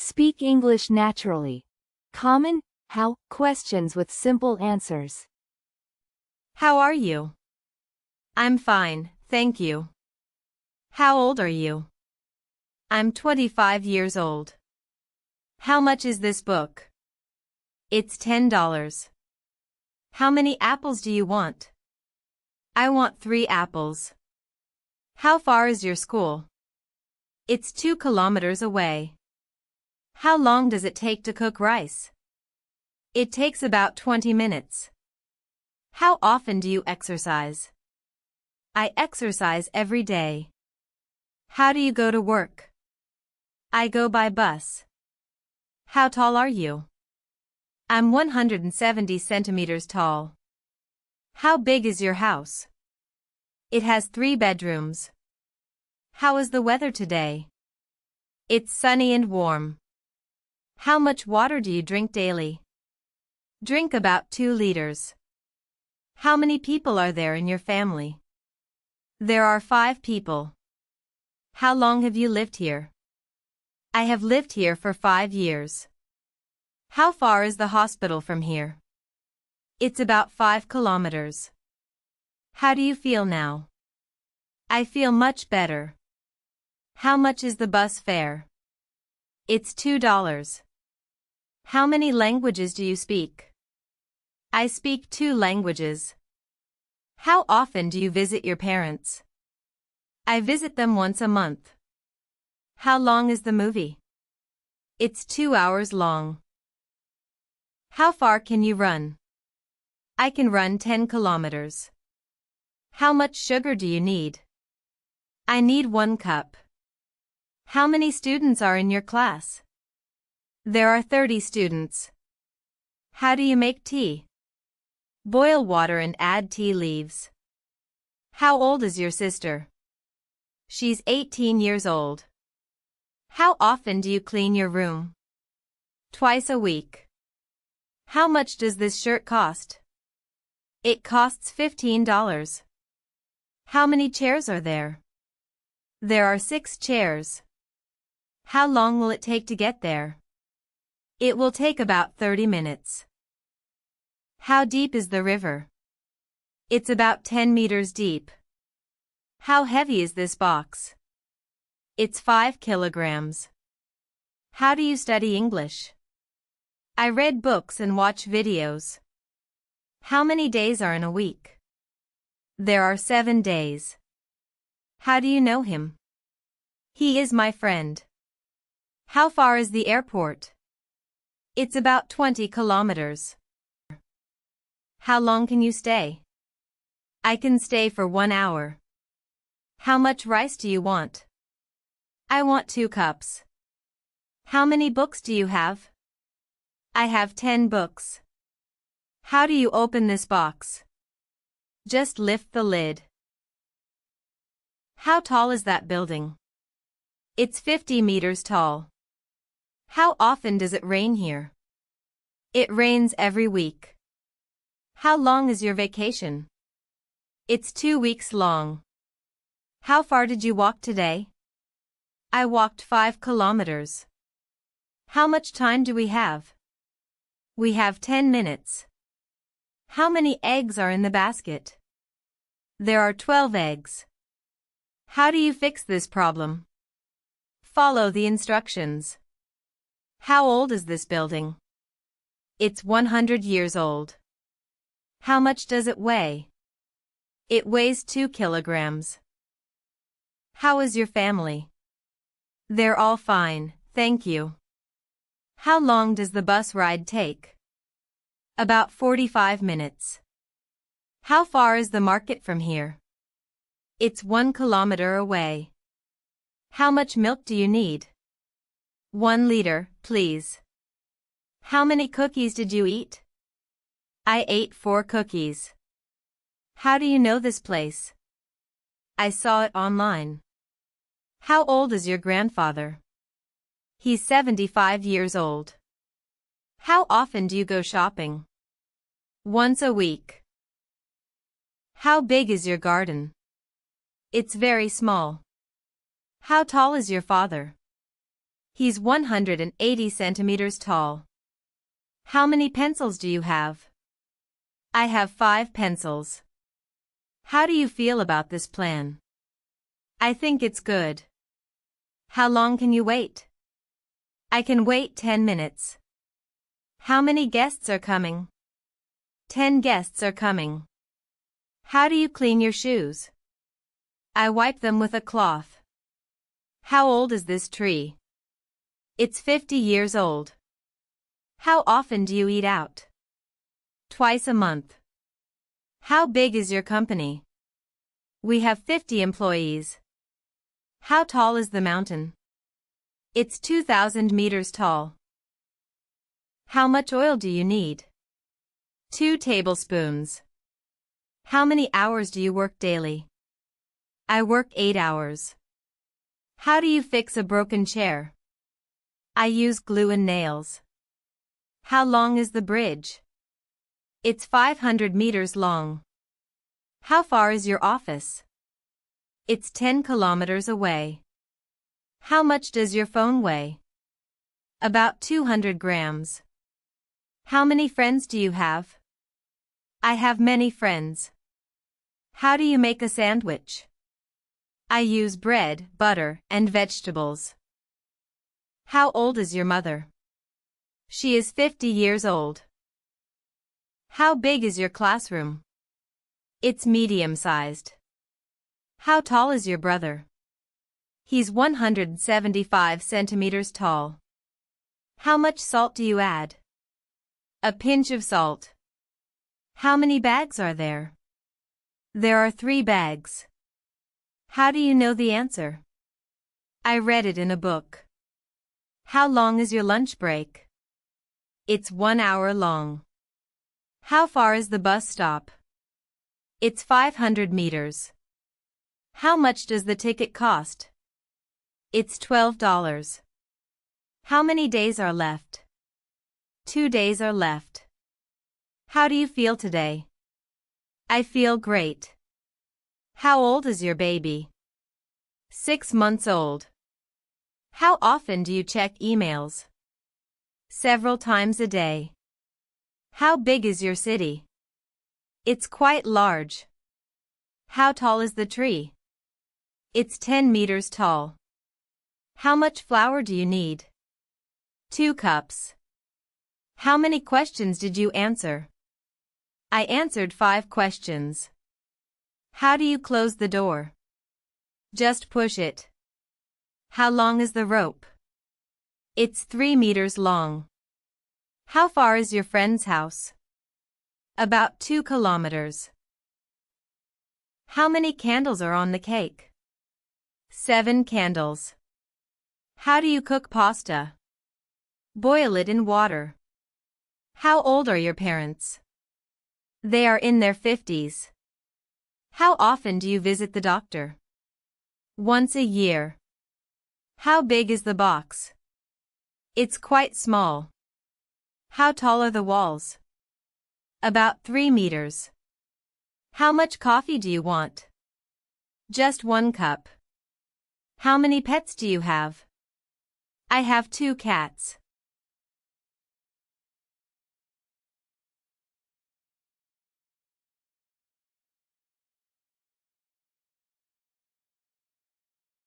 Speak English naturally. Common, how, questions with simple answers. How are you? I'm fine, thank you. How old are you? I'm 25 years old. How much is this book? It's $10. How many apples do you want? I want 3 apples. How far is your school? It's 2 kilometers away. How long does it take to cook rice? It takes about 20 minutes. How often do you exercise? I exercise every day. How do you go to work? I go by bus. How tall are you? I'm 170 centimeters tall. How big is your house? It has 3 bedrooms. How is the weather today? It's sunny and warm. How much water do you drink daily? Drink about 2 liters. How many people are there in your family? There are 5 people. How long have you lived here? I have lived here for 5 years. How far is the hospital from here? It's about 5 kilometers. How do you feel now? I feel much better. How much is the bus fare? It's $2. How many languages do you speak? I speak 2 languages. How often do you visit your parents? I visit them once a month. How long is the movie? It's 2 hours long. How far can you run? I can run 10 kilometers. How much sugar do you need? I need 1 cup. How many students are in your class? There are 30 students. How do you make tea? Boil water and add tea leaves. How old is your sister? She's 18 years old. How often do you clean your room? Twice a week. How much does this shirt cost? It costs $15. How many chairs are there? There are 6 chairs. How long will it take to get there? It will take about 30 minutes. How deep is the river? It's about 10 meters deep. How heavy is this box? It's 5 kilograms. How do you study English? I read books and watch videos. How many days are in a week? There are 7 days. How do you know him? He is my friend. How far is the airport? It's about 20 kilometers. How long can you stay? I can stay for 1 hour. How much rice do you want? I want 2 cups. How many books do you have? I have 10 books. How do you open this box? Just lift the lid. How tall is that building? It's 50 meters tall. How often does it rain here? It rains every week. How long is your vacation? It's 2 weeks long. How far did you walk today? I walked 5 kilometers. How much time do we have? We have 10 minutes. How many eggs are in the basket? There are 12 eggs. How do you fix this problem? Follow the instructions. How old is this building? It's 100 years old. How much does it weigh? It weighs 2 kilograms. How is your family? They're all fine, thank you. How long does the bus ride take? About 45 minutes. How far is the market from here? It's 1 kilometer away. How much milk do you need? 1 liter, please. How many cookies did you eat? I ate 4 cookies. How do you know this place? I saw it online. How old is your grandfather? He's 75 years old. How often do you go shopping? Once a week. How big is your garden? It's very small. How tall is your father? He's 180 centimeters tall. How many pencils do you have? I have 5 pencils. How do you feel about this plan? I think it's good. How long can you wait? I can wait 10 minutes. How many guests are coming? 10 guests are coming. How do you clean your shoes? I wipe them with a cloth. How old is this tree? It's 50 years old. How often do you eat out? Twice a month. How big is your company? We have 50 employees. How tall is the mountain? It's 2,000 meters tall. How much oil do you need? 2 tablespoons. How many hours do you work daily? I work 8 hours. How do you fix a broken chair? I use glue and nails. How long is the bridge? It's 500 meters long. How far is your office? It's 10 kilometers away. How much does your phone weigh? About 200 grams. How many friends do you have? I have many friends. How do you make a sandwich? I use bread, butter, and vegetables. How old is your mother? She is 50 years old. How big is your classroom? It's medium-sized. How tall is your brother? He's 175 centimeters tall. How much salt do you add? A pinch of salt. How many bags are there? There are 3 bags. How do you know the answer? I read it in a book. How long is your lunch break? It's 1 hour long. How far is the bus stop? It's 500 meters. How much does the ticket cost? It's $12. How many days are left? 2 days are left. How do you feel today? I feel great. How old is your baby? 6 months old. How often do you check emails? Several times a day. How big is your city? It's quite large. How tall is the tree? It's 10 meters tall. How much flour do you need? 2 cups. How many questions did you answer? I answered 5 questions. How do you close the door? Just push it. How long is the rope? It's 3 meters long. How far is your friend's house? About 2 kilometers. How many candles are on the cake? 7 candles. How do you cook pasta? Boil it in water. How old are your parents? They are in their 50s. How often do you visit the doctor? Once a year. How big is the box? It's quite small. How tall are the walls? About 3 meters. How much coffee do you want? Just 1 cup. How many pets do you have? I have 2 cats.